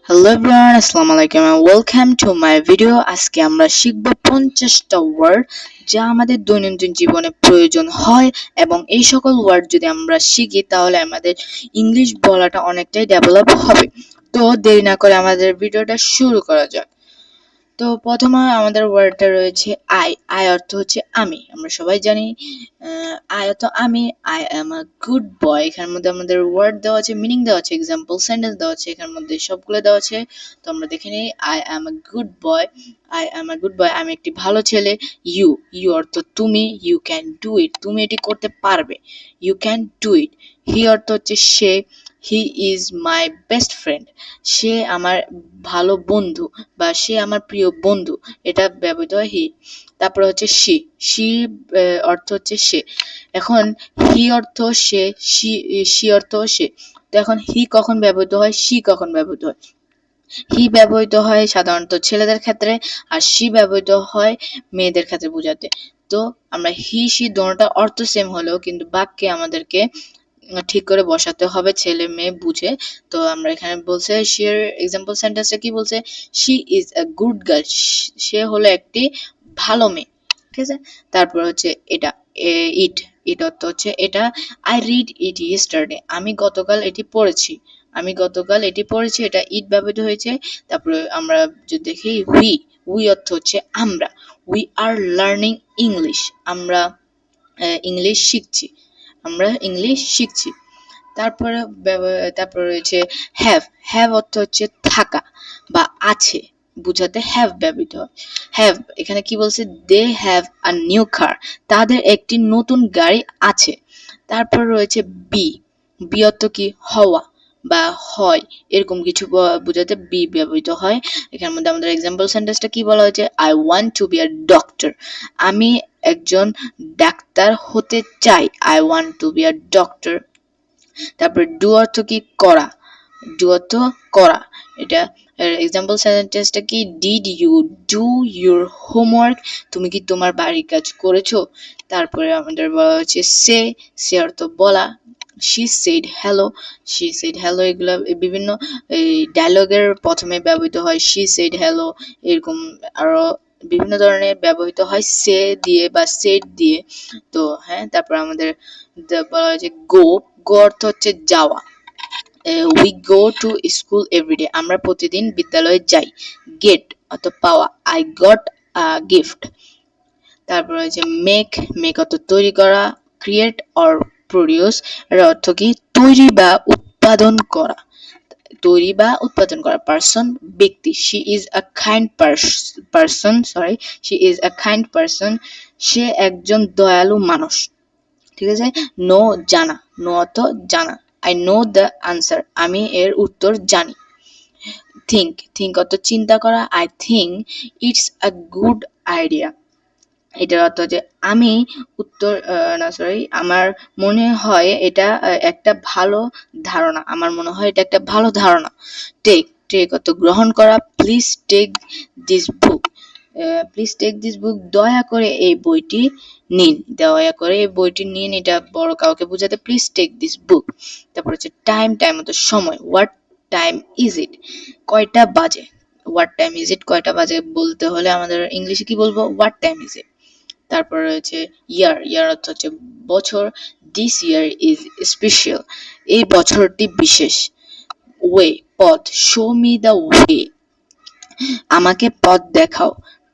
Hello everyone, আসসালামু আলাইকুম and welcome to my video. আজকে আমরা শিখব 50টা ওয়ার্ড যা আমাদের দৈনন্দিন জীবনে প্রয়োজন হয় এবং এই সকল ওয়ার্ড যদি আমরা শিখি তাহলে আমাদের ইংলিশ বলাটা অনেকটাই ডেভেলপ হবে। তো দেরি না করে আমাদের ভিডিওটা শুরু করা যাক। তো প্রথমে আমাদের ওয়ার্ডটা রয়েছে আই অর্থ হচ্ছে আমি, আমরা সবাই জানি। আই অর্থ আমি, I am a good boy. এখানের মধ্যে আমাদের ওয়ার্ড দেওয়া আছে, মিনিং দেওয়া আছে, এক্সাম্পল সেন্টেন্স দেওয়া আছে, এখানের মধ্যে সবগুলো দেওয়া আছে। তো আমরা দেখে নিই। I am a good boy, I am a good boy, আমি একটি ভালো ছেলে। ইউ, ইউ অর্থ তুমি, ইউ ক্যান ডু ইট, তুমি এটি করতে পারবে, you can do it. He অর্থ হচ্ছে সে, he is my best friend, সে আমার ভালো বন্ধু বা সে আমার প্রিয় বন্ধু, এটা ব্যবহৃত হয় হি। তারপরে হচ্ছে সি, সি অর্থ হচ্ছে সে। এখন হি অর্থ সে, সি অর্থ সে। তো এখন হি কখন ব্যবহৃত হয়, সি কখন ব্যবহৃত হয়? হি ব্যবহৃত হয় সাধারণত ছেলেদের ক্ষেত্রে, আর সি ব্যবহৃত হয় মেয়েদের ক্ষেত্রে বোঝাতে। তো আমরা হি সি দোনোটা অর্থ সেম হলেও কিন্তু বাক্যে আমাদেরকে ঠিক করে বসাতে হবে ছেলে মেয়ে বুঝে। তো আমরা এখানে বলছে শির এক্সাম্পল সেন্টেন্সটা কি বলছে, she is a good girl, সে হলো একটি ভালো মেয়ে, ঠিক আছে। তারপর হচ্ছে এটা, ইট, ইট অর্থ হচ্ছে এটা। আই রিড ইট ইয়েস্টারডে, আমি গতকাল এটি পড়েছি, আমি গতকাল এটি পড়েছি, এটা ইট ব্যবহৃত হয়েছে। তারপরে আমরা যদি দেখি উই অর্থ হচ্ছে আমরা, উই আর লার্নিং ইংলিশ, আমরা ইংলিশ শিখছি, আমরা ইংলিশ শিখছি। তারপরে তারপরে রয়েছে হ্যাভ, হ্যাভ অর্থ হচ্ছে থাকা বা আছে বুঝাতে হ্যাভ ব্যবহৃত হয়। হ্যাভ এখানে কি বলছে, they have a new car, তাদের একটি নতুন গাড়ি আছে। তারপর রয়েছে বি, বি অর্থ কি হওয়া বা হয়, এরকম কিছু বোঝাতে বি ব্যবহৃত হয়। এখানের মধ্যে আমাদের এক্সাম্পল সেন্টেন্সটা কি বলা হয়েছে, I want to be a doctor, আমি একজন ডাক্তার হতে চাই, I want to be a doctor. তারপরে ডু অর্থ কি করা, ডু অর্থ করা, এটা এক্সাম্পল সেন্টেন্সটা কি, did you do your homework, তুমি কি তোমার বাড়ির কাজ করেছো। তারপরে আমাদের বলা হচ্ছে সে, সে অর্থ বলা, she said hello, she said hello, এগুলো বিভিন্ন এই ডায়লগের প্রথমে ব্যবহৃত হয় she said hello, এরকম আরো বিভিন্ন ধরনের ব্যবহৃত হয় সে দিয়ে বা সেট দিয়ে। তো হ্যাঁ, তারপর আমাদের বলা হয়েছে গো, গো অর্থ হচ্ছে যাওয়া, we go to school everyday, আমরা প্রতিদিন বিদ্যালয়ে যাই। গেট অর্থ পাওয়া, আই গট আ গিফট। তারপর হচ্ছে মেক, মেক অর্থ তৈরি করা। ক্রিয়েট অর প্রডিউস, এর অর্থ কি তৈরি বা উৎপাদন করা, তৈরি বা উৎপাদন করা। পার্সন ব্যক্তি, she is a kind person, sorry, she is a kind person, সে একজন দয়ালু মানুষ, ঠিক আছে। নো জানা, নো অর্থ জানা, আই নো দ্য আনসার, আমি এর উত্তর জানি। থিঙ্ক, থিঙ্ক অর্থ চিন্তা করা, I think it's a good idea, এটার অর্থ হচ্ছে আমি উত্তর না সরি, আমার মনে হয় এটা একটা ভালো ধারণা, আমার মনে হয় এটা একটা ভালো ধারণা। টেক, টেক অর্থ গ্রহণ করা, please take this book, please take this book, দয়া করে এই বইটি নিন, দয়া করে এই বইটি নিন, এটা বড় কাউকে বোঝাতে প্লিজ টেক দিস বুক। তারপর হচ্ছে টাইম, টাইম অর্থ সময়, হোয়াট টাইম ইজ ইট, কয়টা বাজে, হোয়াট টাইম ইজ ইট, কয়টা বাজে বলতে হলে আমাদের ইংলিশে কি বলবো, হোয়াট টাইম ইজ ইট। তারপর রয়েছে ইয়ার, ইয়ার অর্থ হচ্ছে বছর, দিস ইয়ার ইজ স্পেশাল, এই বছরটি বিশেষ। ওয়ে পথ, শো মি দ্য ওয়ে, আমাকে পথ দেখাও।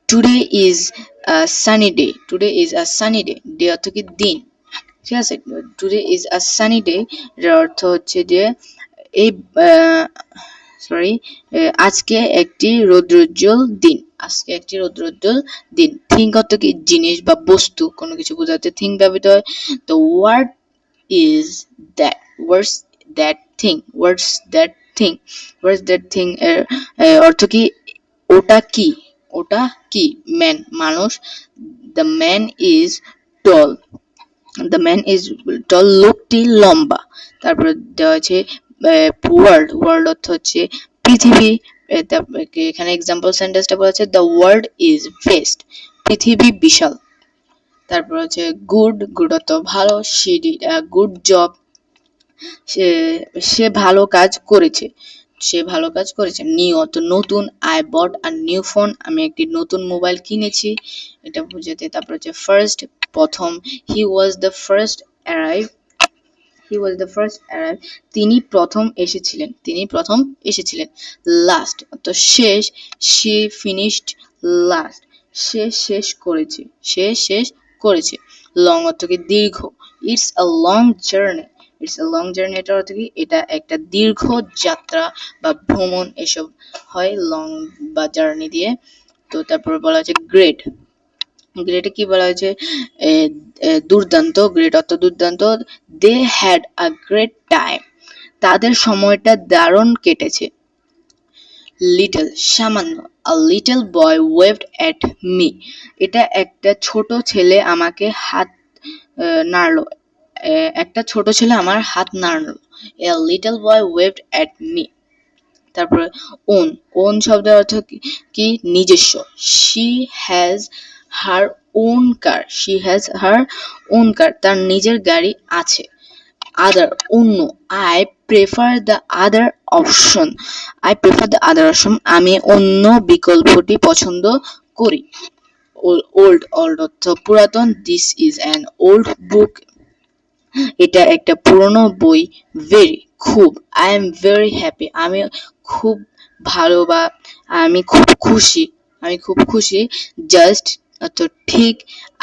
Today is a sunny day, today is a sunny day, day অর্থ কি দিন, ঠিক আছে। Today is a sunny day এর অর্থ হচ্ছে যে এই সরি, আজকে একটি রৌদ্রোজ্জ্বল দিন, আজকে একটি রৌদ্রোজ্জ্বল দিন। থিঙ্ক অর্থ কি জিনিস বা বস্তু, কোনো কিছু বোঝাতে থিঙ্ক ব্যবহৃত হয়। তো what is that, what's that thing, what's that thing, what's that thing এর অর্থ কি ওটা কি, ওটা কি। ম্যান মানুষ, the man is tall, the man is tall, লোকটি লম্বা। তারপরে দেওয়া আছে ওয়ার্ল্ড, ওয়ার্ল্ড অর্থ হচ্ছে পৃথিবী। এখানে এক্সাম্পল সেন্টেন্সটা বলা আছে, দ্য ওয়ার্ল্ড ইজ ভেস্ট, পৃথিবী বিশাল। তারপর হচ্ছে গুড, গুড অর্থ ভালো, she did a good job, সে সে ভালো কাজ করেছে। সে ভালো কাজ করেছে। নিউ অর্থ নতুন, I bought a new phone, আমি একটি নতুন মোবাইল কিনেছি, এটা বুঝাতে। তারপর হচ্ছে ফার্স্ট, প্রথম, he was the first arrive, he was the first arrive, তিনি প্রথম এসেছিলেন, তিনি প্রথম এসেছিলেন। লাস্ট তো শেষ, শি ফিনিশড লাস্ট, সে শেষ করেছে, সে শেষ করেছে। লং অর্থ কি দীর্ঘ, it's a long journey, it's a long journey এটা অর্থ কি এটা একটা দীর্ঘ যাত্রা বা ভ্রমণ, এসব হয় লং বা জার্নি দিয়ে। তো তারপর বলা হচ্ছে গ্রেট, গ্রেটে কি বলা হয়েছে, দুর্দান্ত, গ্রেট অর্থ দুর্দান্ত। They had a great time, তাদের সময়টা দারুণ কেটেছে। লিটল সামান্য, a little boy waved at me, এটা একটা ছোট ছেলে আমাকে হাত নাড়লো, একটা ছোট ছেলে আমার হাত নাড়লো। A little boy waved at me. তারপরে ওন, ওন শব্দের অর্থ কি নিজস্ব। She has her own car, she has her own car, তার নিজের গাড়ি আছে। আদার অন্য, I prefer the other option, I prefer the other option, আমি অন্য বিকল্পটি পছন্দ করি। ওল্ড, ওল্ড অর্থ পুরাতন। This is an old book, এটা একটা পুরনো বই। ভেরি খুব, আই এম ভেরি হ্যাপি, আমি খুব ভালো বা আমি খুব খুশি, আমি খুব খুশি। জাস্ট অর্থ ঠিক,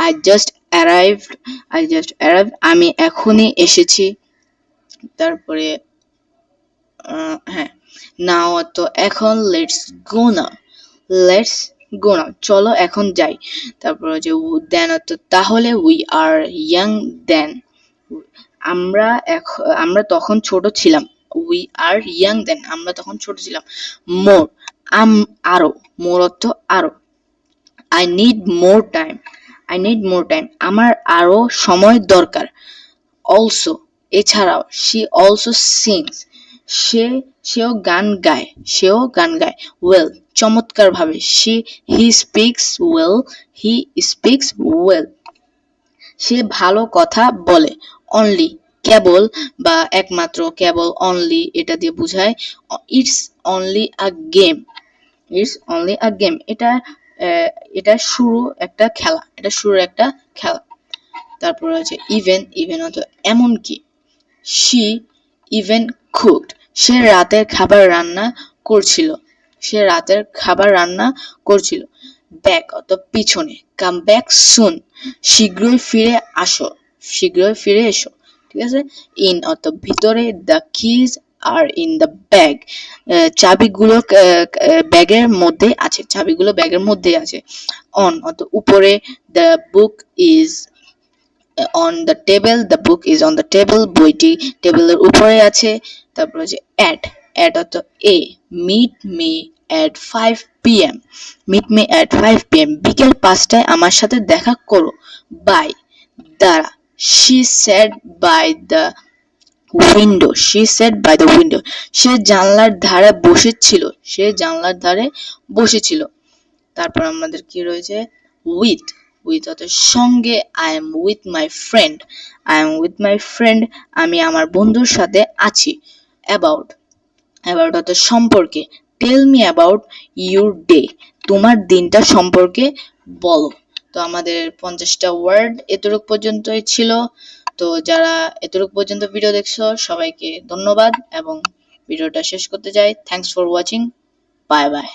I just arrived, I just arrived, আমি এখনই এসেছি। তারপরে হ্যাঁ, নাও অর্থ এখন। Let's go now, let's go নাও, চলো এখন যাই। তারপর হচ্ছে দেন অর্থ তাহলে। উই আর ইয়াং দেন, আমরা আমরা তখন ছোট ছিলাম। উই আর ইয়াং দেন, আমরা তখন ছোট ছিলাম। মোর, আরো, মোর অর্থ আরো। I need more time, I need more time, আমার আরো সময় দরকার। অলসো, এছাড়াও। শি অলসো সিংস, সেও গান গায়, সেও গান গায়। ওয়েল, চমৎকার ভাবে। He speaks well, he speaks well, সে ভালো কথা বলে। অনলি, কেবল বা একমাত্র, কেবল, অনলি এটা দিয়ে বোঝায়। It's only a game, it's only a game, এটা এটা শুরু একটা খেলা, এটা শুরু একটা খেলা। তারপর আছে ইভেন, ইভেন অর্থ এমনকি। শি ইভেন কুকড, সে রাতের খাবার রান্না করছিল, সে রাতের খাবার রান্না করছিল। ব্যাক অর্থ পিছনে। কাম ব্যাক সুন, শীঘ্রই ফিরে আসো, শীঘ্রই ফিরে এসো, ঠিক আছে। ইন অর্থ ভিতরে। The keys are in the bag, চাবিগুলো ব্যাগের মধ্যে আছে, চাবিগুলো ব্যাগের মধ্যে আছে। অন অর্থ উপরে। The book is on the table, the book is on the table, বইটি টেবিলের উপরে আছে। তারপর হচ্ছে অ্যাট, অ্যাট অর্থ এ। Meet me at 5 p.m, meet me at 5 p.m, বিকেল 5টায় আমার সাথে দেখা করো। বাই, দ্বারা। She said by the window, she said by the window, সে জানলার ধারে বসেছিল, সে জানলার ধারে বসেছিল। তারপর আমাদের কি রয়েছে, উইথ, উইথ অর্থ সঙ্গে। I am with my friend, I am with my friend, আমি আমার বন্ধুর সাথে আছি। অ্যাবাউট, অ্যাবাউট অর্থ সম্পর্কে। Tell me about your day, তোমার দিনটা সম্পর্কে বলো। তো আমাদের 50টা ওয়ার্ড এতটুক পর্যন্তই ছিল। তো যারা এতটুক পর্যন্ত ভিডিও দেখছো সবাইকে ধন্যবাদ এবং ভিডিওটা শেষ করতে চাই। Thanks for watching, bye bye.